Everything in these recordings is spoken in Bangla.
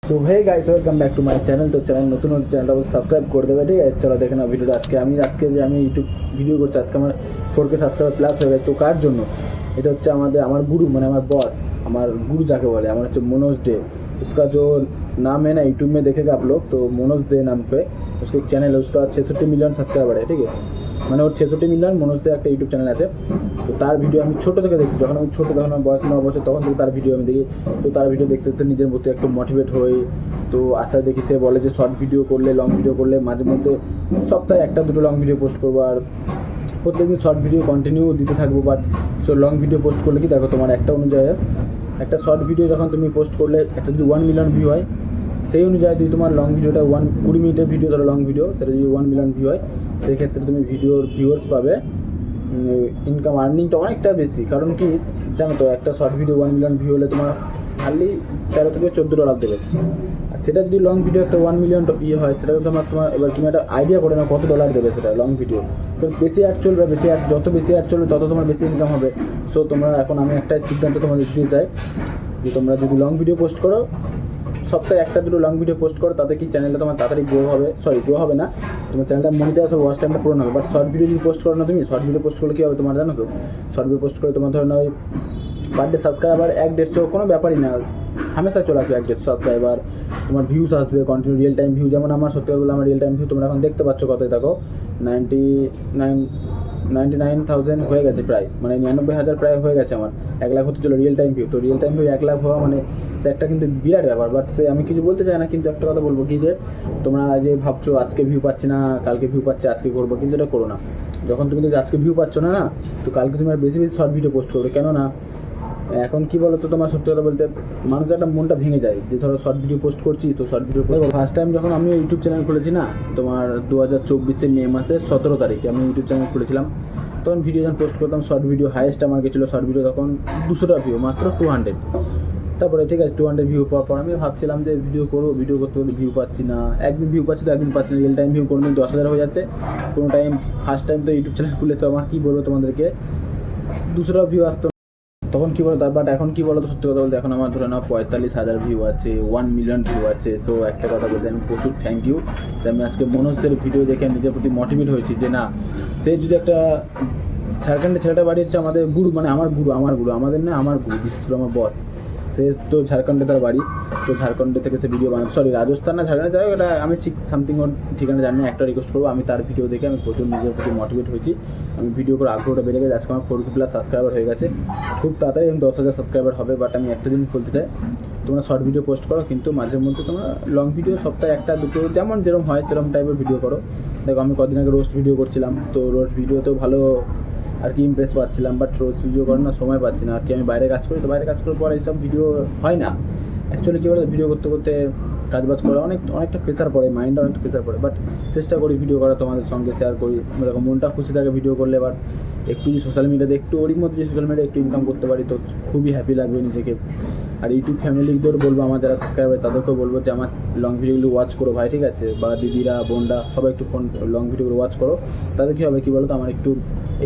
So hey guys, welcome back to my channel. তো চ্যানেল নতুন চ্যানেলটা সাবস্ক্রাইব করে দেবে, ঠিক আছে? চলো দেখে নাও ভিডিওটা। আজকে যে আমি ইউটিউব ভিডিও করছি, আজকে আমার 4K সাবস্ক্রাইবার প্লাস হয়ে গেছে। তো কার জন্য? এটা হচ্ছে আমার গুরু, মানে আমার বস, আমার गुरु जाके बोले, আমার হচ্ছে मनोज डे। उसका जो नाम है ना, यूट्यूब में देखेगा आप लोग, तो मनोज डे नाम पे उसका एक चैनल है, उसका 66 मिलियन সাবস্ক্রাইবার है, ঠিক আছে? মানে ওর 66 মিলিয়ন मनोज डे একটা ইউটিউব চ্যানেল আছে। তো তার ভিডিও আমি ছোটো থেকে দেখি, যখন আমি ছোটো, তখন আমার বয়স 9 বছর, তখন থেকে তার ভিডিও আমি দেখি। তো তার ভিডিও দেখতে দেখতে নিজের মধ্যে একটু মোটিভেট হই। তো আস্তে দেখি সে বলে যে শর্ট ভিডিও করলে, লং ভিডিও করলে মাঝে মধ্যে সপ্তাহে একটা দুটো লং ভিডিও পোস্ট করবো, আর প্রত্যেকদিন শর্ট ভিডিও কন্টিনিউ দিতে থাকবো। But so long video post করলে কি, দেখো তোমার একটা অনুযায়ী একটা শর্ট ভিডিও যখন তুমি পোস্ট করলে, একটা যদি 1 মিলিয়ন ভিউ হয়, সেই অনুযায়ী যদি তোমার লং ভিডিওটা 20 মিনিটের ভিডিও, ধরো লং ভিডিও, সেটা যদি 1 মিলিয়ন ভিউ হয়, সেই ক্ষেত্রে তুমি ভিডিওর ভিউয়ার্স পাবে, ইনকাম আর্নিংটা অনেকটা বেশি। কারণ কি জানো তো, একটা শর্ট ভিডিও 1 মিলিয়ন ভিউ হলে তোমার হার্ডলি 13 থেকে $14 দেবে। আর সেটা যদি লং ভিডিও একটা 1 মিলিয়ন হয়, সেটা তোমার এবার তুমি একটা আইডিয়া করে নাও কত ডলার দেবে সেটা লং ভিডিও। তো বেশি অ্যাড চলবে, যত বেশি অ্যাড চলবে তত তোমার বেশি ইনকাম হবে। সো তোমরা এখন, আমি একটা সিদ্ধান্ত তোমাদের দিতে চাই যে তোমরা যদি লং ভিডিও পোস্ট করো, সপ্তাহে একটা দুটো লং ভিডিও পোস্ট করো, তাতে কি চ্যানেলটা তোমার তাড়াতাড়ি গ্রো হবে না, তোমার চ্যানেলটা মনিটাইজ হবে, ওয়াচ টাইমটা পূরণ হবে। বাট শর্ট ভিডিও যদি পোস্ট করো না, তুমি শর্ট ভিডিও পোস্ট করলে কী হবে তোমার জানো তো? শর্ট ভিডিও পোস্ট করে তোমার ধরো না, ওই পার ডে সাবস্ক্রাইবার 100-150 কোনো ব্যাপারই না, হামেশা চলে আসবে 150 সাবস্ক্রাইবার। তোমার ভিউস আসবে কন্টিনিউ, রিয়েল টাইম ভিউ। যেমন আমার সত্যি বলে, আমার রিয়েল টাইম ভিউ তোমরা এখন দেখতে পাচ্ছ কতই, দেখো 99,000 হয়ে গেছে প্রায়, মানে 99,000 প্রায় হয়ে গেছে আমার। 1 লাখ হতে চলো রিয়েল টাইম ভিউ। তো রিয়েল টাইম ভিউ 1 লাখ হওয়া মানে সে একটা কিন্তু বিরাট ব্যাপার। বাট সে আমি কিছু বলতে চাই না, কিন্তু একটা কথা বলবো কি, যে তোমরা যে ভাবছো আজকে ভিউ পাচ্ছি না, কালকে ভিউ পাচ্ছে, আজকে করবো, কিন্তু এটা করো না। যখন তুমি আজকে ভিউ পাচ্ছ না, তো কালকে তুমি আর বেশি বেশি শর্ট ভিডিও পোস্ট করবে। কেন না, এখন কি বলো তো, তোমার সত্যি কথা বলতে মানুষের একটা মনটা ভেঙে যায় যে ধরো শর্ট ভিডিও পোস্ট করছি, তো শর্ট ভিডিও ফার্স্ট টাইম যখন আমি ইউটিউব চ্যানেল খুলেছি না, তোমার 2024 মে মাসের 17 তারিখে আমি ইউটিউব চ্যানেল খুলেছিলাম। তখন ভিডিও যখন পোস্ট করতাম, শর্ট ভিডিও হাইয়েস্ট আমার গেছিলো শর্ট ভিডিও তখন 200টা ভিউ, মাত্র 200। তারপরে ঠিক আছে 200 ভিউ পাওয়ার পর আমি ভাবছিলাম যে ভিডিও করতে করতে ভিউ পাচ্ছি না, একদিন ভিউ পাচ্ছি তো একদিন পাচ্ছি না, রিয়েল টাইম ভিউ কোনোদিন 10,000 হয়ে যাচ্ছে, কোনো টাইম ফার্স্ট টাইম তো ইউটিউব চ্যানেল খুলে তো আমার কী বলবো তোমাদেরকে, 200টা ভিউ আসতো। তখন কী বলো, বাট এখন কী বলো তো, সত্যি কথা বলতে এখন আমার ধরে নাও 45,000 ভিউ আছে, 1 মিলিয়ন ভিউ আছে। সো একটা কথা বলতে আমি প্রচুর থ্যাংক ইউ যে আমি আজকে মনোজদের ভিডিও দেখে নিজের প্রতি মোটিভেট হয়েছি যে না, সে যদি একটা ঝাড়খণ্ডের ছেলেটা বাড়ি হচ্ছে আমাদের গুরু, মানে আমার গুরু, আমাদের না, আমার গুরু, বিশেষ করে আমার বস, সে তো ঝাড়খণ্ডে তার বাড়ি। তো ঝাড়খণ্ডে থেকে সে ভিডিও বানায়, সরি রাজস্থান না ঝাড়খণ্ডে, যাই ওটা আমি ঠিক সামথিং ওর ঠিকানা জানি না। একটা রিকোয়েস্ট করবো, আমি তার ভিডিও দেখে আমি প্রচুর নিজের প্রতি মোটিভেট হয়েছি, আমি ভিডিও করে আগ্রহটা বেড়ে গেছে। আজকে আমার 4K+ সাবস্ক্রাইবার হয়ে গেছে, খুব তাড়াতাড়ি আমি 10,000 সাবস্ক্রাইবার হবে। বাট আমি একটা জিনিস বলতে চাই, তোমরা শর্ট ভিডিও পোস্ট করো, কিন্তু মাঝে মধ্যে তোমরা লং ভিডিও সপ্তাহে একটা দুটো, যেরকম হয় সেরকম টাইপের ভিডিও করো। দেখো আমি কদিন আগে রোস্ট ভিডিও করছিলাম, তো রোস্ট ভিডিওতেও ভালো আর কি ইমপ্রেস পাচ্ছিলাম। বাট রোজ ভিডিও করার না সময় পাচ্ছি না আর কি, আমি বাইরে কাজ করি, তো বাইরে কাজ করার পর এইসব ভিডিও হয় না। অ্যাকচুয়ালি কী বলে, ভিডিও করতে করতে কাজবাজ করে অনেকটা প্রেশার পড়ে, মাইন্ডে অনেকটা প্রেশার পড়ে। বাট চেষ্টা করি ভিডিও করা, তোমাদের সঙ্গে শেয়ার করি, এরকম মনটা খুশি থাকে ভিডিও করলে। বাট একটু যদি সোশ্যাল মিডিয়াতে একটু ওরই মধ্যে সোশ্যাল মিডিয়া একটু ইনকাম করতে পারি, তো খুবই হ্যাপি লাগবে নিজেকে। আর ইউটিউব ফ্যামিলিদের বলবো, আমার যারা সাবস্ক্রাইবার তাদেরকেও বলবো যে আমার লং ভিডিওগুলো ওয়াচ করো ভাই, ঠিক আছে? বা দিদিরা, বোনরা, সবাই একটু লং ভিডিওগুলো ওয়াচ করো। তাদের কী হবে, কী বলো তো, আমার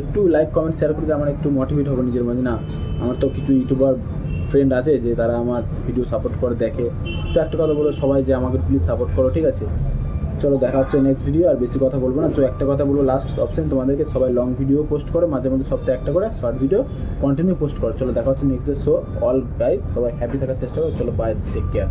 একটু লাইক কমেন্ট শেয়ার করতে আমার একটু মোটিভেট হবে নিজের মধ্যে। না, আমার তো কিছু ইউটিউবার ফ্রেন্ড আছে যে তারা আমার ভিডিও সাপোর্ট করে, দেখে। তো একটা কথা বলো সবাই যে আমাকে প্লিজ সাপোর্ট করো, ঠিক আছে? চলো দেখা হচ্ছে নেক্সট ভিডিও, আর বেশি কথা বলবো না। তো একটা কথা বলবো, লাস্ট অপশন তোমাদেরকে, সবাই লং ভিডিও পোস্ট করো, মাঝে মধ্যে সপ্তাহে একটা করে শর্ট ভিডিও কন্টিনিউ পোস্ট করো। চলো দেখা হচ্ছে নেক্সট। সো অল গাইস, সবাই হ্যাপি থাকার চেষ্টা করো। চলো বাই, টেক কেয়ার।